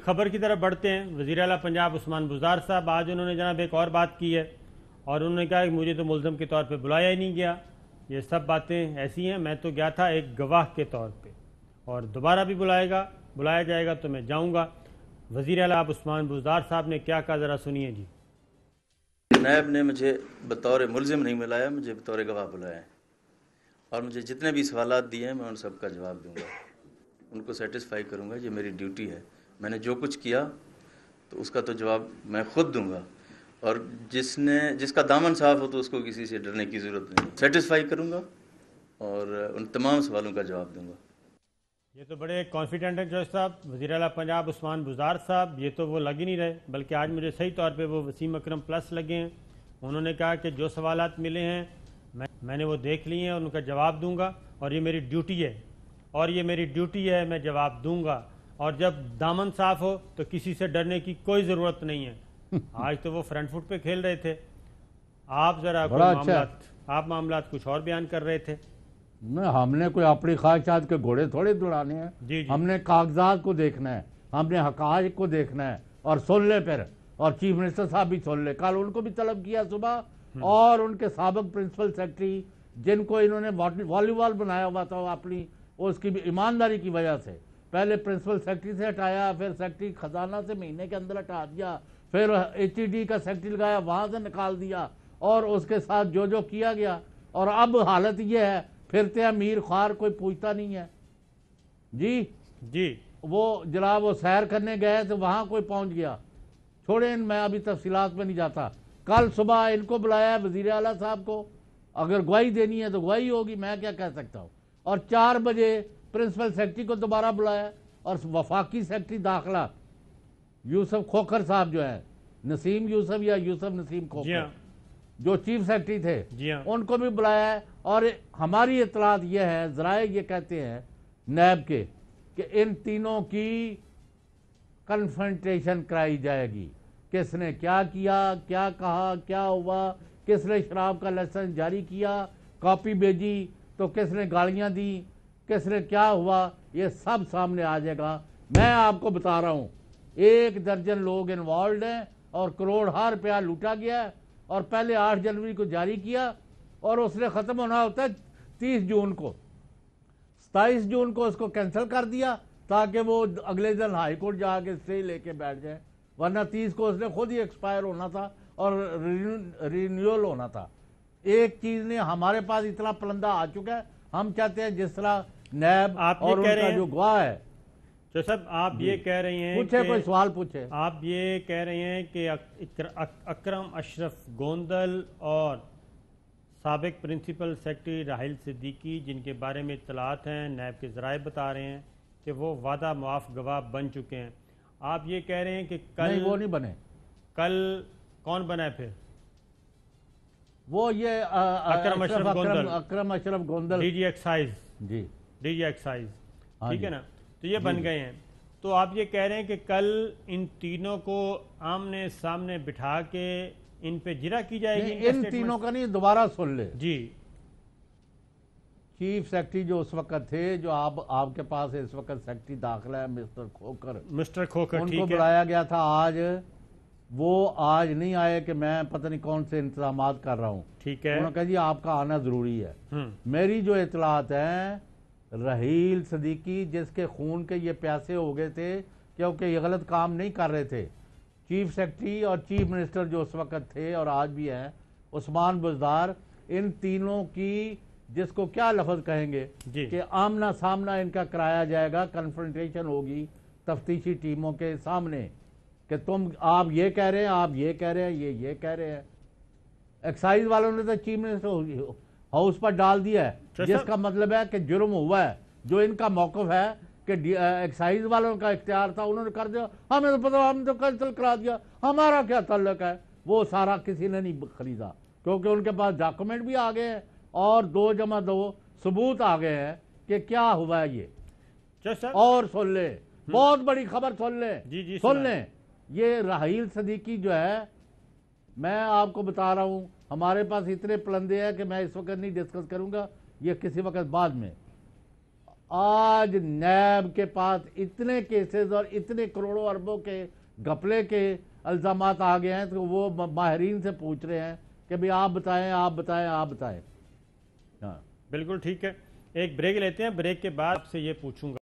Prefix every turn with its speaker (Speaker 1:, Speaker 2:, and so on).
Speaker 1: खबर की तरफ बढ़ते हैं। वज़ीर आला पंजाब उस्मान बुज़दार साहब आज उन्होंने जनाब एक और बात की है और उन्होंने कहा कि मुझे तो मुल्ज़म के तौर पे बुलाया ही नहीं गया। ये सब बातें ऐसी हैं, मैं तो गया था एक गवाह के तौर पे और दोबारा भी बुलाया जाएगा तो मैं जाऊँगा। वज़ीर आला उस्मान बुज़दार साहब ने क्या कहा, ज़रा सुनिए जी।
Speaker 2: नायब ने मुझे बतौर मुल्ज़िम नहीं बुलाया, मुझे बतौर गवाह बुलाया है और मुझे जितने भी सवालात दिए हैं मैं उन सब का जवाब दूंगा, उनको सेटिस्फाई करूंगा। ये मेरी ड्यूटी है। मैंने जो कुछ किया तो उसका तो जवाब मैं खुद दूंगा और जिसका दामन साफ हो तो उसको किसी से डरने की ज़रूरत नहीं। सेटिस्फाई करूंगा और उन तमाम सवालों का जवाब दूंगा।
Speaker 1: ये तो बड़े कॉन्फिडेंट हैं जज साहब, वज़ीर आला पंजाब उस्मान बुज़दार साहब। ये तो वो लग ही नहीं रहे, बल्कि आज मुझे सही तौर पे वो वसीम अकरम प्लस लगे हैं। उन्होंने कहा कि जो सवालात मिले हैं मैंने वो देख लिए हैं और उनका जवाब दूंगा और ये मेरी ड्यूटी है मैं जवाब दूंगा। और जब दामन साफ हो तो किसी से डरने की कोई ज़रूरत नहीं है। आज तो वो फ्रंट फुट पे खेल रहे थे, आप ज़रा आप मामलात कुछ और बयान कर रहे थे।
Speaker 3: नहीं, हमने कोई अपनी ख्वाहिशात के घोड़े थोड़े दौड़ाने हैं।
Speaker 1: जी।
Speaker 3: हमने कागजात को देखना है, हमने हकायक को देखना है और सुन ले फिर। और चीफ मिनिस्टर साहब भी सुन ले, कल उनको भी तलब किया सुबह और उनके साबिक प्रिंसिपल सेक्रेटरी जिनको इन्होंने वॉलीबॉल बनाया हुआ था अपनी उसकी भी ईमानदारी की वजह से, पहले प्रिंसिपल सेक्रेटरी से हटाया, फिर सेक्रेटरी खजाना से महीने के अंदर हटा दिया, फिर HED का सेक्रेटरी लगाया, वहां से निकाल दिया और उसके साथ जो जो किया गया। और अब हालत ये है, फिरते अमीर ख्वार कोई पूछता नहीं है जी। वो जनाब वो सैर करने गए तो वहां कोई पहुंच गया। छोड़े, मैं अभी तफसीलात में नहीं जाता। कल सुबह इनको बुलाया है वजीर आला साहब को, अगर गवाही देनी है तो गवाही होगी, मैं क्या कह सकता हूँ। और 4 बजे प्रिंसिपल सेक्रेटरी को दोबारा बुलाया और वफाकी सेक्रेटरी दाखिला यूसुफ खोखर साहब जो है, नसीम यूसुफ या यूसुफ नसीम खोखर जो चीफ सेक्रेटरी थे, उनको भी बुलाया है। और हमारी इतलात यह है, ज़राए ये कहते हैं नैब के कि इन तीनों की कन्फ्रंटेशन कराई जाएगी। किसने क्या किया, क्या कहा, क्या हुआ, किसने शराब का लाइसेंस जारी किया, कॉपी भेजी तो किसने गालियां दी, किसने क्या हुआ, ये सब सामने आ जाएगा। मैं आपको बता रहा हूं 1 दर्जन लोग इन्वॉल्व हैं और करोड़ रुपया लूटा गया है और पहले 8 जनवरी को जारी किया और उसने ख़त्म होना होता है 30 जून को। 27 जून को उसको कैंसिल कर दिया ताकि वो अगले दिन हाई कोर्ट जाके स्टे लेके बैठ जाए, वरना 30 को उसने खुद ही एक्सपायर होना था और रिन्यूअल होना था। एक चीज़ ने हमारे पास इतना पलंदा आ चुका है, हम चाहते हैं जिस तरह नैब और उनका जो गवाह है।
Speaker 1: तो साहब आप ये कह रहे हैं,
Speaker 3: पूछे कोई सवाल पूछे।
Speaker 1: आप ये कह रहे हैं कि अकरम अशरफ गोंदल और साबिक प्रिंसिपल सेक्रेटरी राहिल सिद्दीकी जिनके बारे में इत्तलात हैं, नैब के ज़राए बता रहे हैं कि वो वादा मुआफ़ गवाह बन चुके हैं। आप ये कह रहे हैं कि कल
Speaker 3: नहीं, वो नहीं बने।
Speaker 1: कल कौन बना है फिर?
Speaker 3: वो ये
Speaker 1: अकरम
Speaker 3: अशरफ गोंदल
Speaker 1: DG एक्साइज
Speaker 3: जी,
Speaker 1: DG एक्साइज, ठीक है ना, तो ये बन गए हैं। तो आप ये कह रहे हैं कि कल इन तीनों को आमने सामने बिठा के इन पे जिरा की जाएगी?
Speaker 3: इन तीनों का नहीं, दोबारा सुन ले
Speaker 1: जी।
Speaker 3: चीफ सेक्रेटरी जो उस वक्त थे, जो आपके पास इस वक्त सेक्रेटरी दाखिला है मिस्टर खोखर, उनको बुलाया गया था आज। वो आज नहीं आए कि मैं पता नहीं कौन से इंतजामात कर रहा हूँ,
Speaker 1: ठीक है।
Speaker 3: उन्होंने कहा जी आपका आना जरूरी है। मेरी जो इतलात हैं, राहिल सिद्दीकी जिसके खून के ये प्यासे हो गए थे क्योंकि ये गलत काम नहीं कर रहे थे, चीफ सेक्रेटरी और चीफ मिनिस्टर जो उस वक्त थे और आज भी हैं उस्मान बुज़दार, इन तीनों की जिसको क्या लफ्ज़ कहेंगे कि आमना सामना इनका कराया जाएगा, कन्फ्रंटेशन होगी तफ्तीशी टीमों के सामने कि आप ये कह रहे हैं, आप ये कह रहे हैं, ये कह रहे हैं। एक्साइज वालों ने तो चीफ मिनिस्टर हाउस पर डाल दिया है, जिसका मतलब है कि जुर्म हुआ है। जो इनका मौक़िफ़ है कि एक्साइज वालों का इख्तियार था, उन्होंने कर दिया, हमें तो पता, हमने तो कैंसिल करा दिया, हमारा क्या ताल्लुक है। वो सारा किसी ने नहीं खरीदा क्योंकि उनके पास डॉक्यूमेंट भी आ गए हैं और 2+2 सबूत आ गए हैं कि क्या हुआ है ये। और सुन ले, बहुत बड़ी खबर सुन ले, सुन ले, ये राहिल सिद्दीकी जो है, मैं आपको बता रहा हूं, हमारे पास इतने पलंदे हैं कि मैं इस वक्त नहीं डिस्कस करूंगा, ये किसी वक्त बाद में। आज नैब के पास इतने केसेस और इतने करोड़ों अरबों के घपले के इल्जामात आ गए हैं, तो वो माहिरीन से पूछ रहे हैं कि भाई आप बताएं, आप बताएं, आप बताएं। हाँ,
Speaker 1: बिल्कुल ठीक है। एक ब्रेक लेते हैं, ब्रेक के बाद से ये पूछूंगा।